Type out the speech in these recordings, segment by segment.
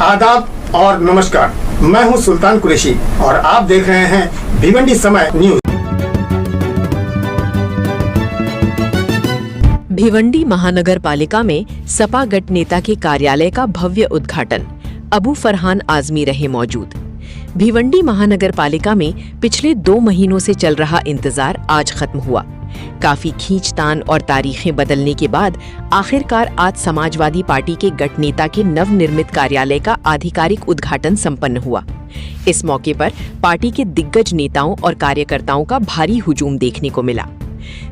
आदाब और नमस्कार, मैं हूं सुल्तान कुरैशी और आप देख रहे हैं भिवंडी समय न्यूज। भिवंडी महानगर पालिका में सपा गट नेता के कार्यालय का भव्य उद्घाटन, अबू फरहान आजमी रहे मौजूद। भिवंडी महानगर पालिका में पिछले 2 महीनों से चल रहा इंतजार आज खत्म हुआ। काफी खींचतान और तारीखें बदलने के बाद आखिरकार आज समाजवादी पार्टी के गट नेता के नवनिर्मित कार्यालय का आधिकारिक उद्घाटन संपन्न हुआ। इस मौके पर पार्टी के दिग्गज नेताओं और कार्यकर्ताओं का भारी हुजूम देखने को मिला।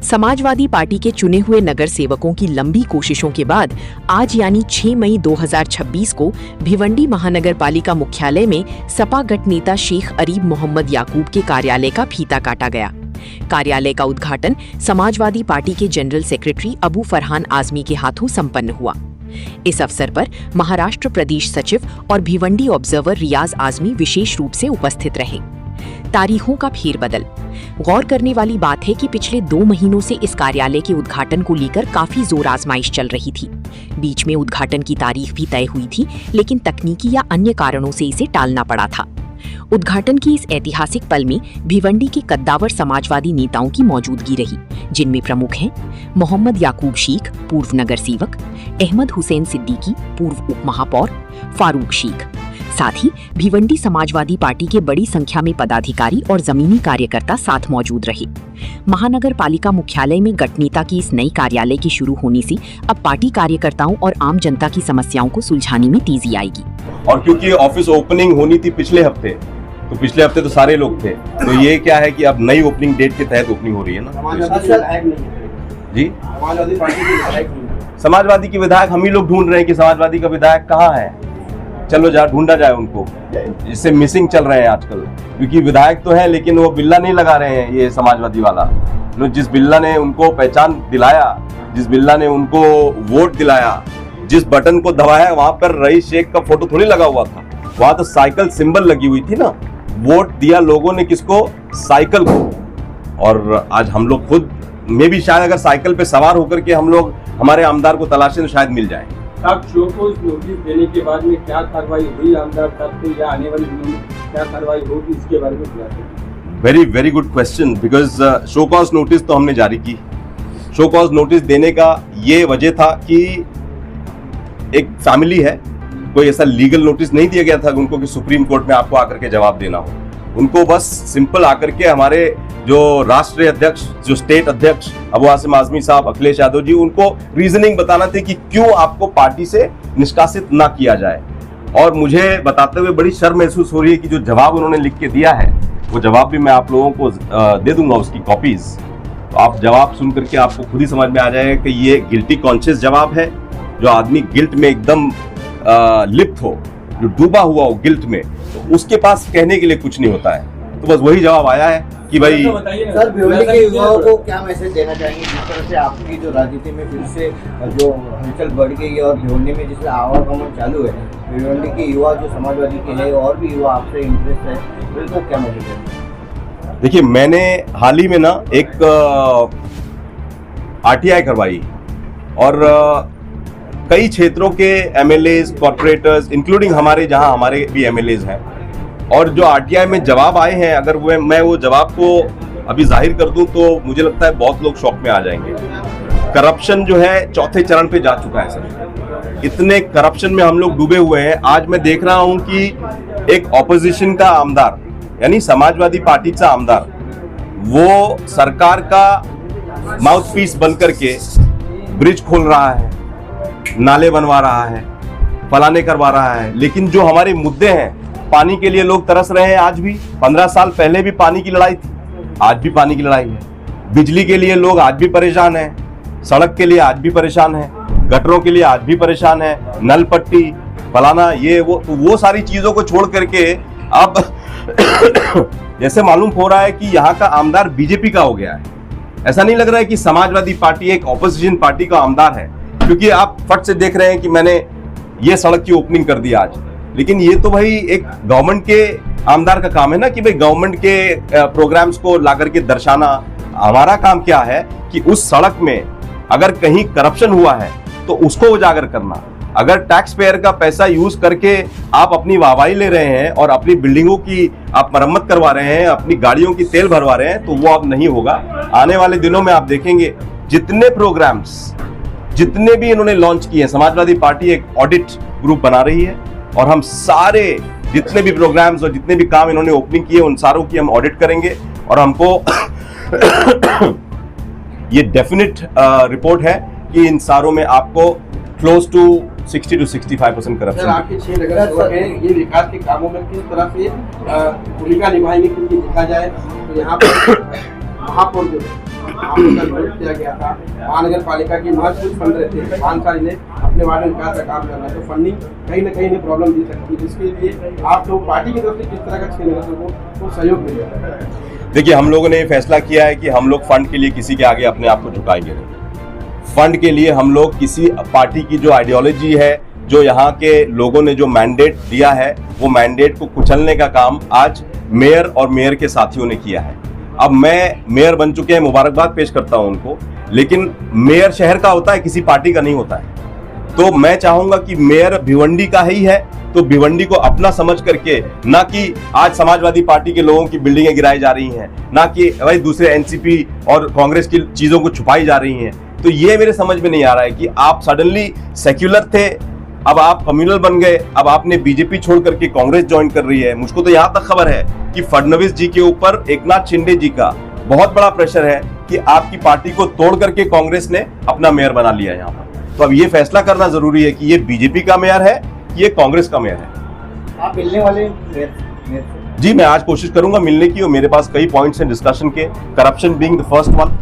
समाजवादी पार्टी के चुने हुए नगर सेवकों की लंबी कोशिशों के बाद आज यानी 6 मई 2026 को भिवंडी महानगर पालिका मुख्यालय में सपा गट नेता शेख अरीब मोहम्मद याकूब के कार्यालय का फीता काटा गया। कार्यालय का उद्घाटन समाजवादी पार्टी के जनरल सेक्रेटरी अबू फरहान आजमी के हाथों संपन्न हुआ। इस अवसर पर महाराष्ट्र प्रदेश सचिव और भिवंडी ऑब्जर्वर रियाज आजमी विशेष रूप से उपस्थित रहे। तारीखों का फेरबदल। गौर करने वाली बात है कि पिछले 2 महीनों से इस कार्यालय के उद्घाटन को लेकर काफी जोर आजमाइश चल रही थी। बीच में उद्घाटन की तारीख भी तय हुई थी, लेकिन तकनीकी या अन्य कारणों से इसे टालना पड़ा था। उद्घाटन की इस ऐतिहासिक पल में भिवंडी के कद्दावर समाजवादी नेताओं की मौजूदगी रही, जिनमें प्रमुख हैं मोहम्मद याकूब शेख, पूर्व नगर सेवक, अहमद हुसैन सिद्दीकी, पूर्व उप महापौर, फारूक शेख। साथ ही भिवंडी समाजवादी पार्टी के बड़ी संख्या में पदाधिकारी और जमीनी कार्यकर्ता साथ मौजूद रहे। महानगर पालिका मुख्यालय में गट नेता की इस नई कार्यालय के शुरू होने से अब पार्टी कार्यकर्ताओं और आम जनता की समस्याओं को सुलझाने में तेजी आएगी। और क्योंकि ऑफिस ओपनिंग होनी थी पिछले हफ्ते, तो पिछले हफ्ते तो सारे लोग थे, तो ये क्या है कि अब नई ओपनिंग डेट के तहत ओपनिंग हो रही है ना जी। समाजवादी की विधायक हम ही लोग ढूंढ रहे हैं कि समाजवादी का विधायक कहाँ है, चलो जा ढूंढा जाए उनको। इससे मिसिंग चल रहे हैं आजकल, क्योंकि विधायक तो है लेकिन वो बिल्ला नहीं लगा रहे हैं। ये समाजवादी वाला जिस बिल्ला ने उनको पहचान दिलाया, जिस बिल्ला ने उनको वोट दिलाया, जिस बटन को दबाया वहां पर रईस शेख का फोटो थोड़ी लगा हुआ था, वहां तो साइकिल सिंबल लगी हुई थी ना। वोट दिया लोगों ने किसको? साइकिल को। और आज हम लोग खुद में भी शायद अगर साइकिल पे सवार होकर के हम लोग हमारे आमदार को तलाशें तो शायद मिल जाए। अब शो को नोटिस देने के बाद में क्या कार्रवाई हुई आमदार साहब से, या आने वाले दिनों में क्या कार्रवाई होगी, इसके बारे में बताइए। Very good question, because show cause notice तो हमने जारी की। शो कॉज नोटिस देने का ये वजह था कि एक फैमिली है, कोई ऐसा लीगल नोटिस नहीं दिया गया था उनको कि सुप्रीम कोर्ट में आपको आकर के जवाब देना हो। उनको बस सिंपल आकर के हमारे जो राष्ट्रीय अध्यक्ष, जो स्टेट अध्यक्ष अबू आसिम आजमी साहब, अखिलेश यादव जी, उनको रीजनिंग बताना थी कि क्यों आपको पार्टी से निष्कासित ना किया जाए। और मुझे बताते हुए बड़ी शर्म महसूस हो रही है कि जो जवाब उन्होंने लिख के दिया है वो जवाब भी मैं आप लोगों को दे दूंगा, उसकी कॉपीज। तो आप जवाब सुन करके आपको खुद ही समझ में आ जाएगा कि ये गिल्टी कॉन्शियस जवाब है। जो आदमी गिल्ट में एकदम लिप्त हो, जो डूबा हुआ हो गिल्ट में, तो उसके पास कहने के लिए कुछ नहीं होता है। तो बस वही जवाब आया है कि भाई। सर, भिवंडी के युवाओं को क्या मैसेज देना चाहेंगे जिस तरह से आपकी जो राजनीति में फिर से जो हलचल बढ़ गई है और भिवंडी में जिससे आवागमन चालू है, भिवंडी के युवा जो समाजवादी के हैं और भी युवा आपसे इंटरेस्ट है, उनको क्या मैसेज देना? देखिए, मैंने हाल ही में ना एक RTI करवाई और कई क्षेत्रों के MLAs, कॉर्पोरेटर्स, इंक्लूडिंग हमारे जहां हमारे भी MLAs हैं, और जो RTI में जवाब आए हैं, अगर मैं वो जवाब को अभी जाहिर कर दूं तो मुझे लगता है बहुत लोग शॉक में आ जाएंगे। करप्शन जो है 4थे चरण पे जा चुका है सर। इतने करप्शन में हम लोग डूबे हुए हैं। आज मैं देख रहा हूं कि एक ऑपोजिशन का आमदार, यानी समाजवादी पार्टीचा आमदार, वो सरकार का माउथपीस बन करके ब्रिज खोल रहा है, नाले बनवा रहा है, फलाने करवा रहा है। लेकिन जो हमारे मुद्दे हैं, पानी के लिए लोग तरस रहे हैं आज भी। 15 साल पहले भी पानी की लड़ाई थी, आज भी पानी की लड़ाई है। बिजली के लिए लोग आज भी परेशान हैं, सड़क के लिए आज भी परेशान हैं, गटरों के लिए आज भी परेशान है, नल पट्टी, फलाना, ये वो। तो वो सारी चीजों को छोड़ करके अब जैसे मालूम हो रहा है कि यहाँ का आमदार बीजेपी का हो गया है। ऐसा नहीं लग रहा है कि समाजवादी पार्टी एक ऑपोजिशन पार्टी का आमदार है, क्योंकि आप फट से देख रहे हैं कि मैंने ये सड़क की ओपनिंग कर दी आज। लेकिन ये तो भाई एक गवर्नमेंट के आमदार का काम है ना कि भाई गवर्नमेंट के प्रोग्राम्स को ला करके दर्शाना। हमारा काम क्या है कि उस सड़क में अगर कहीं करप्शन हुआ है तो उसको उजागर करना, अगर टैक्स पेयर का पैसा यूज करके आप अपनी वाहवाही ले रहे हैं और अपनी बिल्डिंगों की आप मरम्मत करवा रहे हैं, अपनी गाड़ियों की तेल भरवा रहे हैं, तो वो अब नहीं होगा। आने वाले दिनों में आप देखेंगे जितने प्रोग्राम्स जितने भी इन्होंने लॉन्च किए हैं, समाजवादी पार्टी एक ऑडिट ग्रुप बना रही है और हम सारे जितने भी प्रोग्राम्स और जितने भी काम इन्होंने ओपनिंग किए उन सारों की हम ऑडिट करेंगे और हमको ये डेफिनेट रिपोर्ट है कि इन सारों में आपको close to 60 to 65% sir, corruption. आपके 6 नगर सेवक हैं, ये विकास के कामों में किस तरह से भूमिका निभाएंगे, क्योंकि देखा जाए तो यहाँ पर महापौर जो नियुक्त किया गया था, महानगर पालिका की महत्वपूर्ण फंड रहते हैं, 5 साल इन्हें अपने वार्ड में विकास का काम करना है, तो फंडिंग कहीं ना कहीं इन्हें प्रॉब्लम दी सकती है, जिसके लिए आप लोग पार्टी की तरफ से किस तरह का 6 नगर सेवकों को सहयोग मिलेगा? देखिए, हम लोगों ने ये फैसला किया है कि हम लोग फंड के लिए किसी के आगे अपने आप को झुकाएंगे नहीं। फंड के लिए हम लोग किसी पार्टी की जो आइडियोलॉजी है, जो यहाँ के लोगों ने जो मैंडेट दिया है, वो मैंडेट को कुचलने का काम आज मेयर और मेयर के साथियों ने किया है। अब मैं मेयर बन चुके हैं, मुबारकबाद पेश करता हूं उनको, लेकिन मेयर शहर का होता है, किसी पार्टी का नहीं होता है। तो मैं चाहूंगा कि मेयर भिवंडी का ही है तो भिवंडी को अपना समझ करके, ना कि आज समाजवादी पार्टी के लोगों की बिल्डिंगें गिराई जा रही हैं, ना कि भाई दूसरे एनसीपी और कांग्रेस की चीजों को छुपाई जा रही हैं। तो ये मेरे समझ में नहीं आ रहा है कि आप सडनली सेक्युलर थे, अब आप कम्युनल बन गए, अब आपने बीजेपी छोड़ करके कांग्रेस ज्वाइन कर रही है। मुझको तो यहाँ तक खबर है कि फडणवीस जी के ऊपर एकनाथ शिंदे जी का बहुत बड़ा प्रेशर है कि आपकी पार्टी को तोड़ करके कांग्रेस ने अपना मेयर बना लिया यहाँ पर। तो अब ये फैसला करना जरूरी है कि ये बीजेपी का मेयर है कि ये कांग्रेस का मेयर है। आप मिलने वाले मेयर जी, मैं आज कोशिश करूंगा मिलने की, और मेरे पास कई पॉइंट्स हैं डिस्कशन के, corruption being the first one.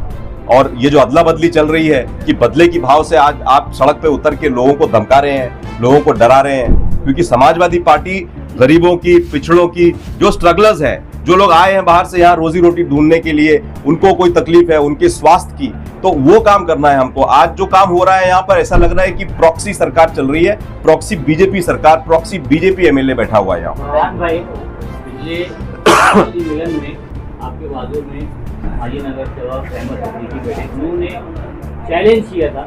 और ये जो अदला बदली चल रही है कि बदले की भाव से आज आप सड़क पे उतर के लोगों को धमका रहे हैं, लोगों को डरा रहे हैं, क्योंकि समाजवादी पार्टी गरीबों की, पिछड़ों की, जो स्ट्रगलर्स हैं, जो लोग आए हैं बाहर से यहाँ रोजी रोटी ढूंढने के लिए, उनको कोई तकलीफ है उनके स्वास्थ्य की, तो वो काम करना है हमको। आज जो काम हो रहा है यहाँ पर, ऐसा लग रहा है कि प्रॉक्सी सरकार चल रही है, प्रॉक्सी बीजेपी सरकार, प्रॉक्सी बीजेपी एमएलए बैठा हुआ है यहाँ पर। भाई, पिछले मिलन में आपके बाजू में माजी नगर सेवक अहमद सिद्दीकी बैठे, उन्होंने चैलेंज किया था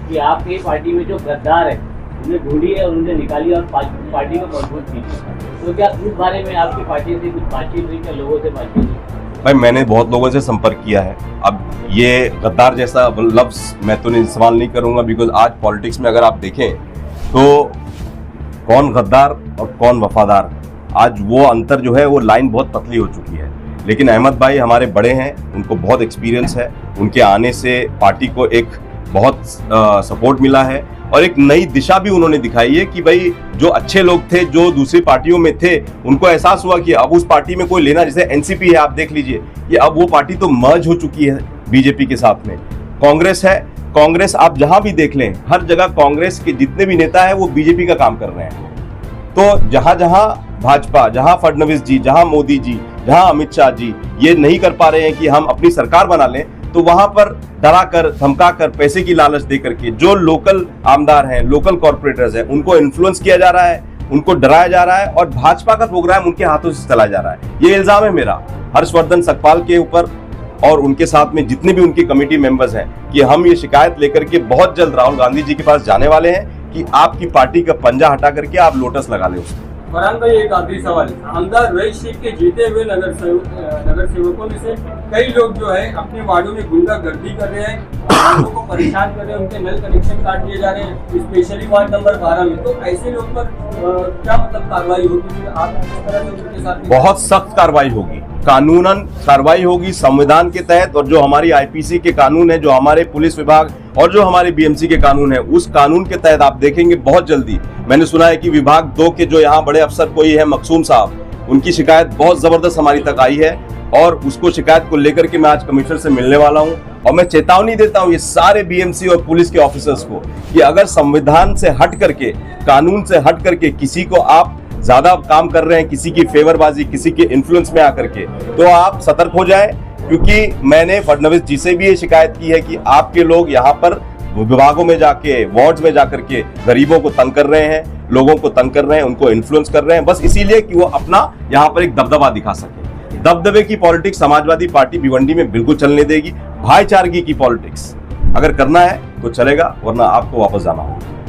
कि आपकी पार्टी में जो गद्दार है उन्हें ढूंढी है और उन्हें निकाली और पार्टी को मजबूत कीजिए। तो क्या इस बारे में आपकी पार्टी से कुछ बातचीत हुई, क्या लोगों से बातचीत हुई? भाई, मैंने बहुत लोगों से संपर्क किया है। अब ये गद्दार जैसा लफ्ज मैं तो इस्तेमाल नहीं करूंगा, बिकॉज आज पॉलिटिक्स में अगर आप देखें तो कौन गद्दार और कौन वफादार, आज वो अंतर जो है वो लाइन बहुत पतली हो चुकी है। लेकिन अहमद भाई हमारे बड़े हैं, उनको बहुत एक्सपीरियंस है, उनके आने से पार्टी को एक बहुत सपोर्ट मिला है और एक नई दिशा भी उन्होंने दिखाई है कि भाई जो अच्छे लोग थे, जो दूसरी पार्टियों में थे, उनको एहसास हुआ कि अब उस पार्टी में कोई लेना, जैसे एनसीपी है, आप देख लीजिए कि अब वो पार्टी तो मर्ज हो चुकी है बीजेपी के साथ में। कांग्रेस है, कांग्रेस आप जहां भी देख लें, हर जगह कांग्रेस के जितने भी नेता है वो बीजेपी का काम कर रहे हैं। तो जहां जहां भाजपा, जहां फडणवीस जी, जहां मोदी जी, जहां अमित शाह जी ये नहीं कर पा रहे हैं कि हम अपनी सरकार बना लें, तो वहां पर डरा कर, धमका कर, पैसे की लालच दे करके जो लोकल आमदार हैं, लोकल कॉर्पोरेटर्स हैं, उनको इन्फ्लुएंस किया जा रहा है, उनको डराया जा रहा है और भाजपा का प्रोग्राम उनके हाथों से चलाया जा रहा है। ये इल्जाम है मेरा हर्षवर्धन सकपाल के ऊपर और उनके साथ में जितने भी उनकी कमेटी मेंबर्स हैं कि हम ये शिकायत लेकर के बहुत जल्द राहुल गांधी जी के पास जाने वाले हैं कि आपकी पार्टी का पंजा हटा करके आप लोटस लगा लें उसको। फरहान भाई, एक आखिरी सवाल, आमदार रईस शेख के जीते हुए नगर सेवकों में से कई लोग जो है अपने वार्डों में गुंडागर्दी कर रहे हैं, लोगों को परेशान कर रहे हैं, उनके नल कनेक्शन काट दिए जा रहे हैं, स्पेशली वार्ड नंबर 12 में। तो ऐसे लोग पर क्या मतलब कार्रवाई होगी? आप इस तरह से उनके साथ बहुत सख्त कार्रवाई होगी, कानूनन कार्रवाई होगी संविधान के तहत, और जो हमारी आईपीसी के कानून है, जो हमारे पुलिस विभाग और जो हमारे बीएमसी के कानून है, उस कानून के तहत आप देखेंगे बहुत जल्दी। मैंने सुना है कि विभाग 2 के जो यहाँ बड़े अफसर कोई है मकसूम साहब, उनकी शिकायत बहुत जबरदस्त हमारी तक आई है और उसको शिकायत को लेकर के मैं आज कमिश्नर से मिलने वाला हूँ। और मैं चेतावनी देता हूँ ये सारे बीएमसी और पुलिस के ऑफिसर्स को कि अगर संविधान से हट करके, कानून से हट करके किसी को आप ज्यादा काम कर रहे हैं, किसी की फेवरबाजी, किसी के इन्फ्लुएंस में आकर के, तो आप सतर्क हो जाएं। क्योंकि मैंने फडणवीस जी से भी ये शिकायत की है कि आपके लोग यहाँ पर विभागों में जाके, वार्ड्स में जाकर के गरीबों को तंग कर रहे हैं, लोगों को तंग कर रहे हैं, उनको इन्फ्लुएंस कर रहे हैं, बस इसीलिए कि वो अपना यहाँ पर एक दबदबा दिखा सके। दबदबे की पॉलिटिक्स समाजवादी पार्टी भिवंडी में बिल्कुल चलने देगी। भाईचारगी की पॉलिटिक्स अगर करना है तो चलेगा, वरना आपको वापस जाना होगा।